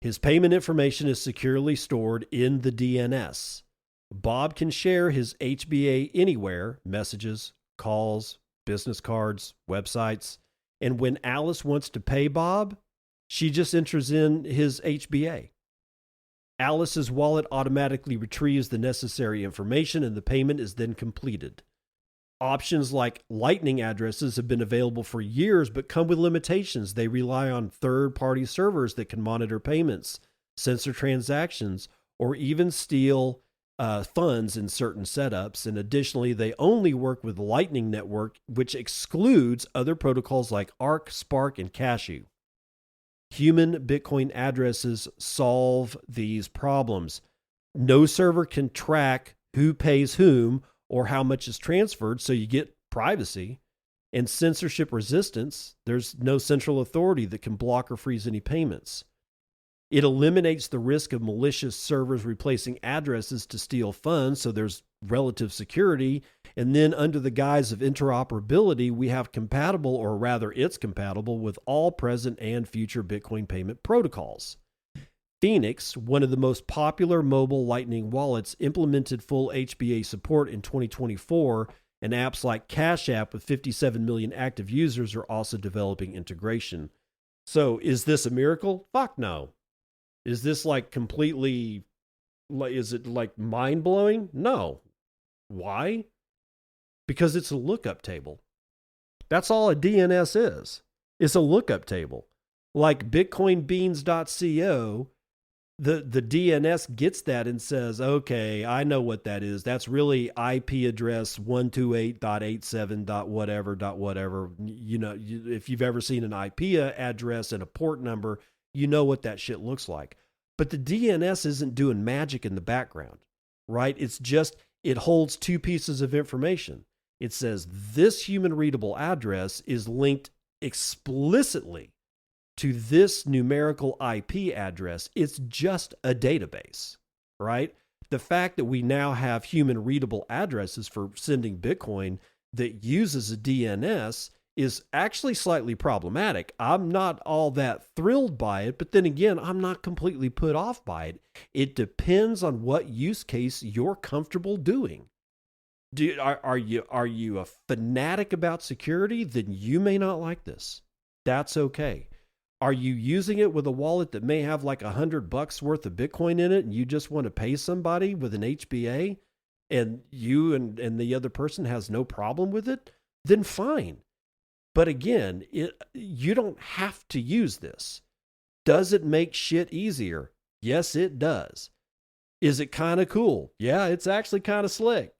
His payment information is securely stored in the DNS. Bob can share his HBA anywhere, messages, calls, business cards, websites. And when Alice wants to pay Bob, She just enters in his HBA. Alice's wallet automatically retrieves the necessary information and the payment is then completed. Options like Lightning addresses have been available for years but come with limitations. They rely on third-party servers that can monitor payments, censor transactions, or even steal funds in certain setups. And additionally, they only work with Lightning Network, which excludes other protocols like Arc, Spark, and Cashew. Human Bitcoin addresses solve these problems. No server can track who pays whom or how much is transferred, so you get privacy and censorship resistance. There's no central authority that can block or freeze any payments. It eliminates the risk of malicious servers replacing addresses to steal funds, so there's relative security. And then under the guise of interoperability, we have compatible, or rather it's compatible with all present and future Bitcoin payment protocols. Phoenix, one of the most popular mobile Lightning wallets, implemented full HBA support in 2024, and apps like Cash App with 57 million active users are also developing integration. So is this a miracle? Fuck no. Is this like completely, is it like mind-blowing? No. Why? Because it's a lookup table. That's all a DNS is. It's a lookup table. Like bitcoinbeans.co, the DNS gets that and says, okay, I know what that is. That's really IP address 128.87.whatever. You know, if you've ever seen an IP address and a port number, you know what that shit looks like. But the DNS isn't doing magic in the background, right? It's just, it holds two pieces of information. It says this human readable address is linked explicitly to this numerical IP address. It's just a database, right? The fact that we now have human readable addresses for sending Bitcoin that uses a DNS is actually slightly problematic. I'm not all that thrilled by it, but then again, I'm not completely put off by it. It depends on what use case you're comfortable doing. Are you a fanatic about security? Then you may not like this. That's okay. Are you using it with a wallet that may have like $100 worth of Bitcoin in it and you just want to pay somebody with an HBA and you and the other person has no problem with it? Then fine. But again, you don't have to use this. Does it make shit easier? Yes, it does. Is it kind of cool? Yeah, it's actually kind of slick.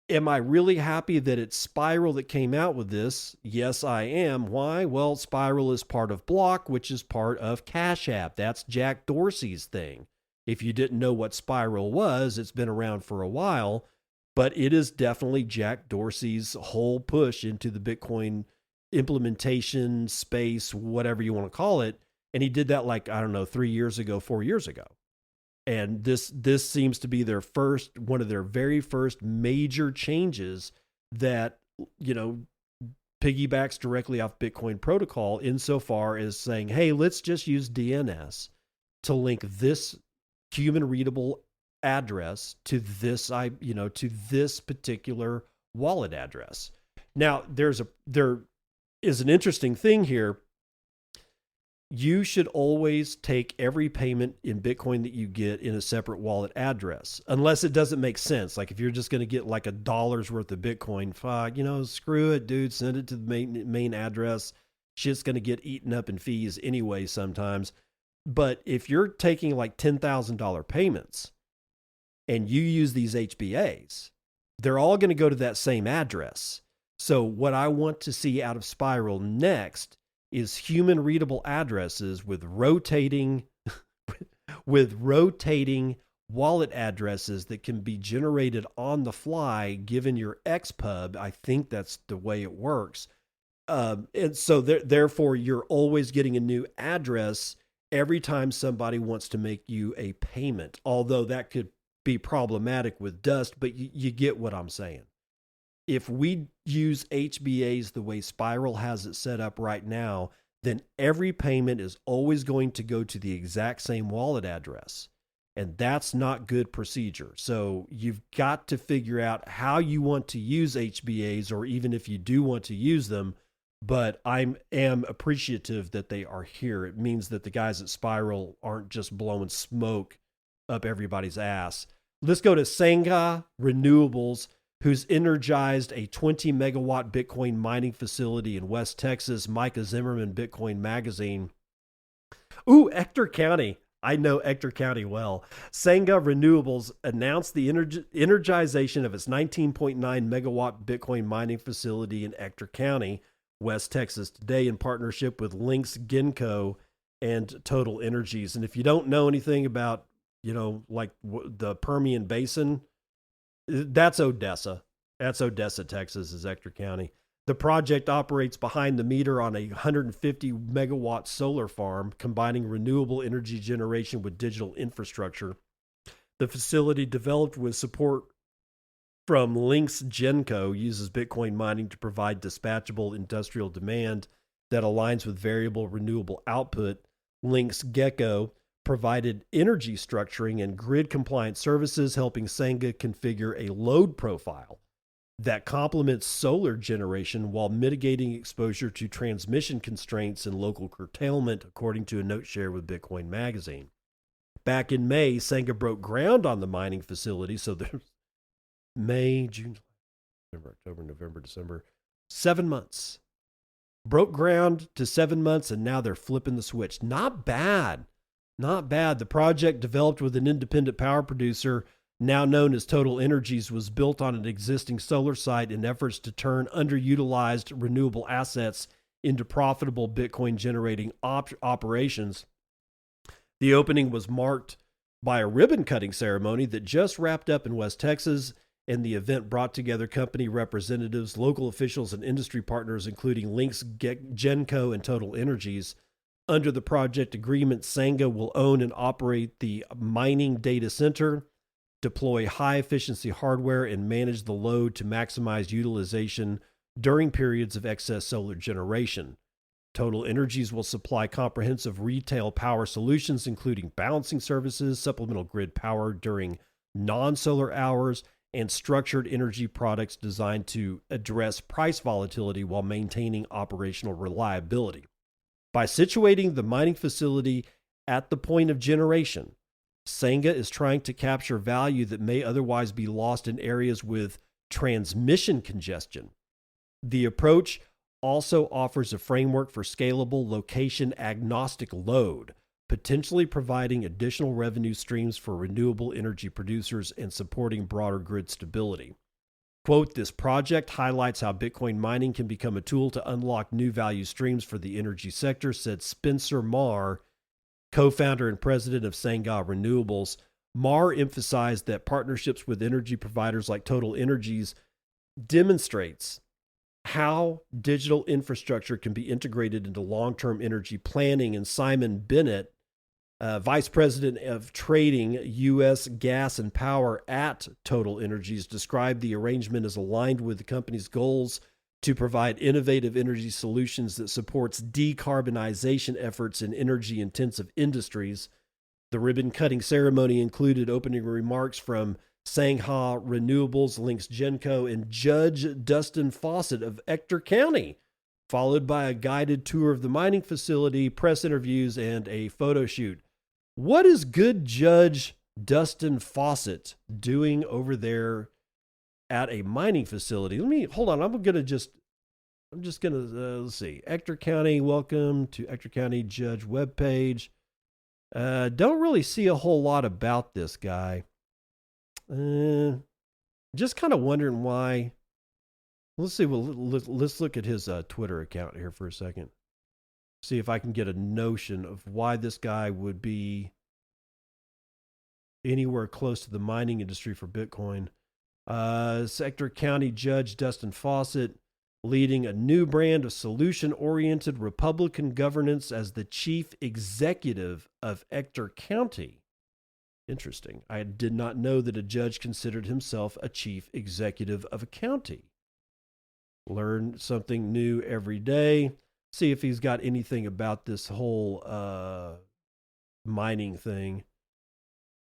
Am I really happy that it's Spiral that came out with this? Yes, I am. Why? Well, Spiral is part of Block, which is part of Cash App. That's Jack Dorsey's thing. If you didn't know what Spiral was, it's been around for a while, but it is definitely Jack Dorsey's whole push into the Bitcoin implementation space, whatever you want to call it. And he did that like, I don't know, 3 years ago, 4 years ago. And this seems to be one of their very first major changes that, you know, piggybacks directly off Bitcoin protocol insofar as saying, hey, let's just use DNS to link this human readable address to this, to this particular wallet address. Now, there is an interesting thing here. You should always take every payment in Bitcoin that you get in a separate wallet address, unless it doesn't make sense. Like if you're just going to get like $1 worth of Bitcoin, fuck, screw it, dude. Send it to the main address. Shit's going to get eaten up in fees anyway sometimes. But if you're taking like $10,000 payments and you use these HBAs, they're all going to go to that same address. So what I want to see out of Spiral next is human readable addresses with rotating wallet addresses that can be generated on the fly given your XPub. I think that's the way it works. And so therefore you're always getting a new address every time somebody wants to make you a payment, although that could be problematic with Dust, but you get what I'm saying. If we use HBAs the way Spiral has it set up right now, then every payment is always going to go to the exact same wallet address. And that's not good procedure. So you've got to figure out how you want to use HBAs, or even if you do want to use them, but I am appreciative that they are here. It means that the guys at Spiral aren't just blowing smoke up everybody's ass. Let's go to Sangha Renewables, who's energized a 20 megawatt Bitcoin mining facility in West Texas. Micah Zimmerman, Bitcoin Magazine. Ooh, Ector County. I know Ector County well. Sangha Renewables announced the energization of its 19.9 megawatt Bitcoin mining facility in Ector County, West Texas, today in partnership with Lynx Genco and Total Energies. And if you don't know anything about, like the Permian Basin, that's Odessa. That's Odessa, Texas, is Ector County. The project operates behind the meter on a 150 megawatt solar farm, combining renewable energy generation with digital infrastructure. The facility, developed with support from Lynx Genco, uses Bitcoin mining to provide dispatchable industrial demand that aligns with variable renewable output. Lynx Gecko provided energy structuring and grid compliant services, helping Sangha configure a load profile that complements solar generation while mitigating exposure to transmission constraints and local curtailment, according to a note shared with Bitcoin Magazine. Back in May, Sangha broke ground on the mining facility. So there's May, June, September, October, November, December, 7 months. Broke ground to 7 months, and now they're flipping the switch. Not bad. Not bad. The project, developed with an independent power producer now known as Total Energies, was built on an existing solar site in efforts to turn underutilized renewable assets into profitable Bitcoin generating operations. The opening was marked by a ribbon cutting ceremony that just wrapped up in West Texas, and the event brought together company representatives, local officials, and industry partners, including Lynx Genco and Total Energies. Under the project agreement, Sangha will own and operate the mining data center, deploy high-efficiency hardware, and manage the load to maximize utilization during periods of excess solar generation. Total Energies will supply comprehensive retail power solutions, including balancing services, supplemental grid power during non-solar hours, and structured energy products designed to address price volatility while maintaining operational reliability. By situating the mining facility at the point of generation, Sangha is trying to capture value that may otherwise be lost in areas with transmission congestion. The approach also offers a framework for scalable, location-agnostic load, potentially providing additional revenue streams for renewable energy producers and supporting broader grid stability. Quote, "This project highlights how Bitcoin mining can become a tool to unlock new value streams for the energy sector," said Spencer Marr, co-founder and president of Sangha Renewables. Marr emphasized that partnerships with energy providers like Total Energies demonstrates how digital infrastructure can be integrated into long-term energy planning. And Simon Bennett, vice president of trading, U.S. gas and power at Total Energies, described the arrangement as aligned with the company's goals to provide innovative energy solutions that supports decarbonization efforts in energy-intensive industries. The ribbon-cutting ceremony included opening remarks from Sangha Renewables, Lynx Genco, and Judge Dustin Fawcett of Ector County, followed by a guided tour of the mining facility, press interviews, and a photo shoot. What is good Judge Dustin Fawcett doing over there at a mining facility? Hold on. Let's see. Ector County, welcome to Ector County Judge webpage. Don't really see a whole lot about this guy. Just kind of wondering why. Let's see. Well, let's look at his Twitter account here for a second. See if I can get a notion of why this guy would be anywhere close to the mining industry for Bitcoin. Ector County Judge Dustin Fawcett, leading a new brand of solution-oriented Republican governance as the chief executive of Ector County. Interesting. I did not know that a judge considered himself a chief executive of a county. Learn something new every day. See if he's got anything about this whole mining thing.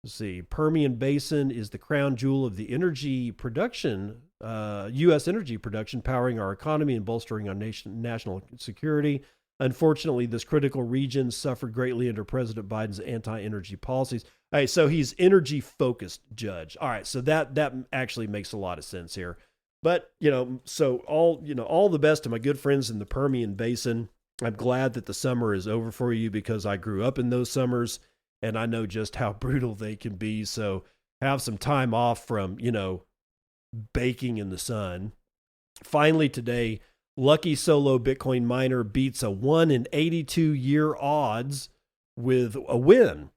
Let's see. Permian Basin is the crown jewel of the energy production, U.S. energy production, powering our economy and bolstering our national security. Unfortunately, this critical region suffered greatly under President Biden's anti-energy policies. All right, so he's energy-focused judge. All right, so that actually makes a lot of sense here. But, so all the best to my good friends in the Permian Basin. I'm glad that the summer is over for you because I grew up in those summers and I know just how brutal they can be. So have some time off from, baking in the sun. Finally today, lucky solo Bitcoin miner beats a 1 in 82 year odds with a win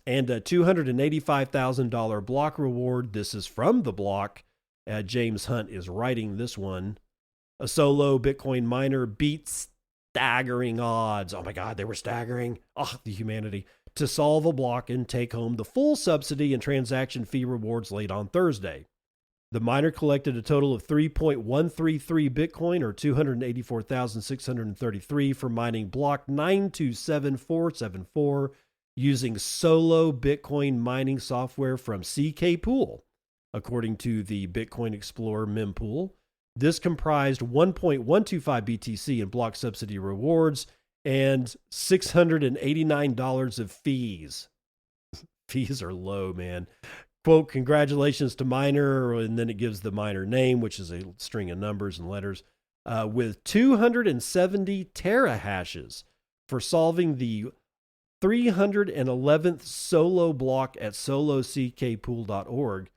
and a $285,000 block reward. This is from the block. James Hunt is writing this one. A solo Bitcoin miner beats staggering odds. Oh my God, they were staggering. Oh, the humanity. To solve a block and take home the full subsidy and transaction fee rewards late on Thursday. The miner collected a total of 3.133 Bitcoin, or 284,633, for mining block 927474 using solo Bitcoin mining software from CK Pool, according to the Bitcoin Explorer mempool. This comprised 1.125 BTC in block subsidy rewards and $689 of fees. Fees are low, man. Quote, congratulations to miner, and then it gives the miner name, which is a string of numbers and letters, with 270 terahashes for solving the 311th solo block at solockpool.org.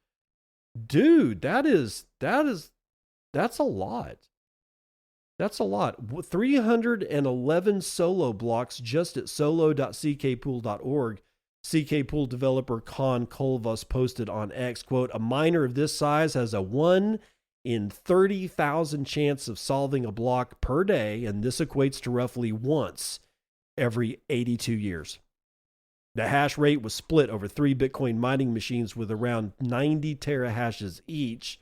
Dude, that's a lot. That's a lot. 311 solo blocks just at solo.ckpool.org. CK Pool developer Con Colvas posted on X, quote, a miner of this size has a 1 in 30,000 chance of solving a block per day, and this equates to roughly once every 82 years. The hash rate was split over 3 Bitcoin mining machines with around 90 terahashes each,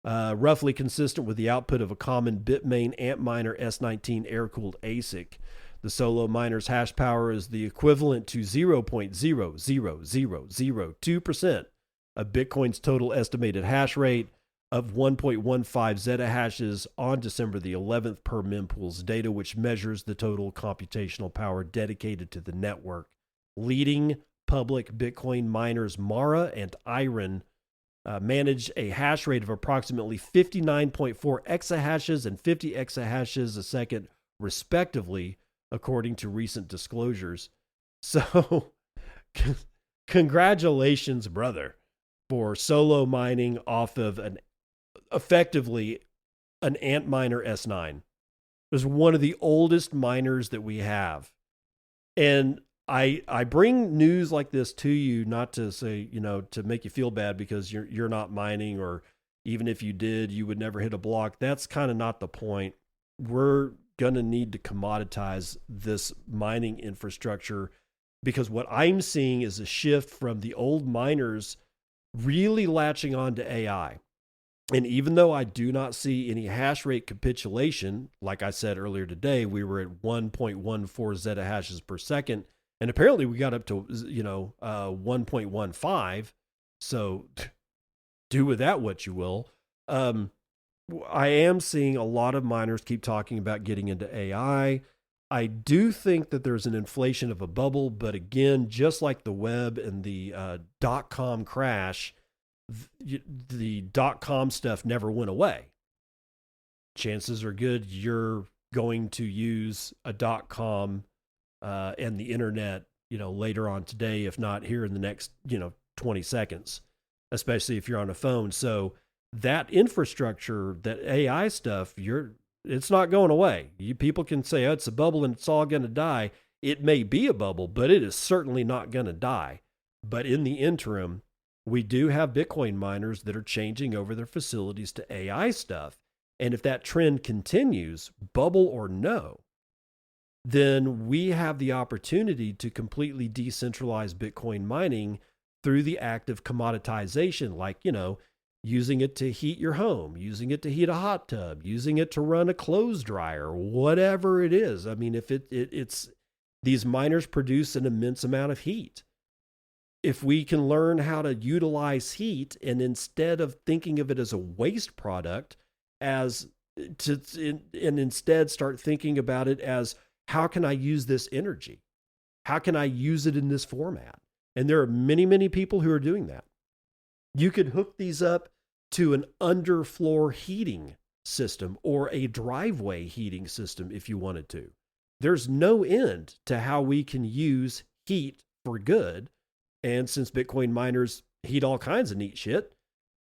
roughly consistent with the output of a common Bitmain Antminer S19 air-cooled ASIC. The solo miner's hash power is the equivalent to 0.00002% of Bitcoin's total estimated hash rate of 1.15 zettahashes on December the 11th per mempool's data, which measures the total computational power dedicated to the network. Leading public Bitcoin miners Mara and Iron manage a hash rate of approximately 59.4 exahashes and 50 exahashes a second, respectively, according to recent disclosures. So, congratulations, brother, for solo mining off of effectively an Antminer S9. It was one of the oldest miners that we have. And I bring news like this to you not to say, to make you feel bad because you're not mining, or even if you did, you would never hit a block. That's kind of not the point. We're going to need to commoditize this mining infrastructure, because what I'm seeing is a shift from the old miners really latching on to AI. And even though I do not see any hash rate capitulation, like I said earlier today, we were at 1.14 zettahashes per second, and apparently we got up to 1.15. So do with that what you will. I am seeing a lot of miners keep talking about getting into AI. I do think that there's an inflation of a bubble, but again, just like the web and the .com crash, the .com stuff never went away. Chances are good you're going to use a .com and the internet, later on today, if not here in the next, 20 seconds, especially if you're on a phone. So that infrastructure, that AI stuff, it's not going away. People can say, oh, it's a bubble and it's all going to die. It may be a bubble, but it is certainly not going to die. But in the interim, we do have Bitcoin miners that are changing over their facilities to AI stuff. And if that trend continues, bubble or no, then we have the opportunity to completely decentralize Bitcoin mining through the act of commoditization, like, using it to heat your home, using it to heat a hot tub, using it to run a clothes dryer, whatever it is. I mean, if it's these miners produce an immense amount of heat. if we can learn how to utilize heat, and instead of thinking of it as a waste product, and instead start thinking about it as, how can I use this energy? How can I use it in this format? And there are many, many people who are doing that. You could hook these up to an underfloor heating system or a driveway heating system if you wanted to. There's no end to how we can use heat for good. And since Bitcoin miners heat all kinds of neat shit,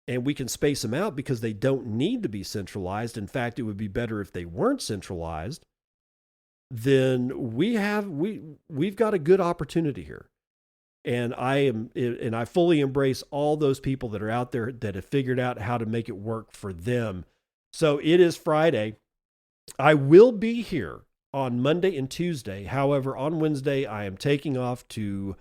and we can space them out because they don't need to be centralized. In fact, it would be better if they weren't centralized. Then we've got a good opportunity here. And I fully embrace all those people that are out there that have figured out how to make it work for them. So it is Friday. I will be here on Monday and Tuesday. However, on Wednesday, I am taking off to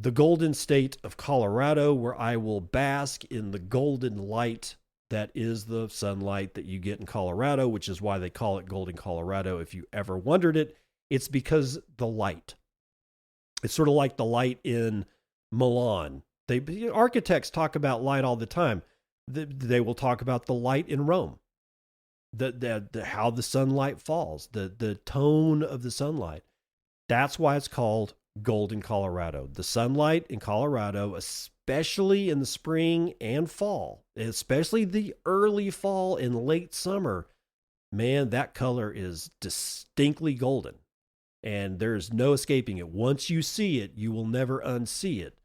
the golden state of Colorado, where I will bask in the golden light that is the sunlight that you get in Colorado, which is why they call it Golden Colorado. If you ever wondered it, it's because the light. It's sort of like the light in Milan. Architects talk about light all the time. They will talk about the light in Rome, how the sunlight falls, the tone of the sunlight. That's why it's called Golden Colorado. The sunlight in Colorado, especially in the spring and fall, especially the early fall and late summer, man, that color is distinctly golden. And there's no escaping it. Once you see it, you will never unsee it.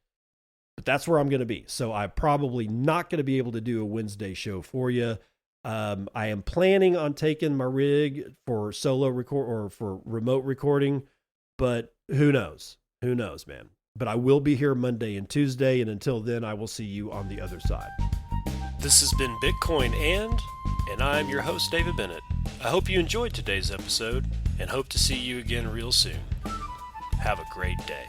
But that's where I'm going to be. So I'm probably not going to be able to do a Wednesday show for you. I am planning on taking my rig for solo record or for remote recording, but who knows? Who knows, man? But I will be here Monday and Tuesday, and until then, I will see you on the other side. This has been Bitcoin and I'm your host, David Bennett. I hope you enjoyed today's episode and hope to see you again real soon. Have a great day.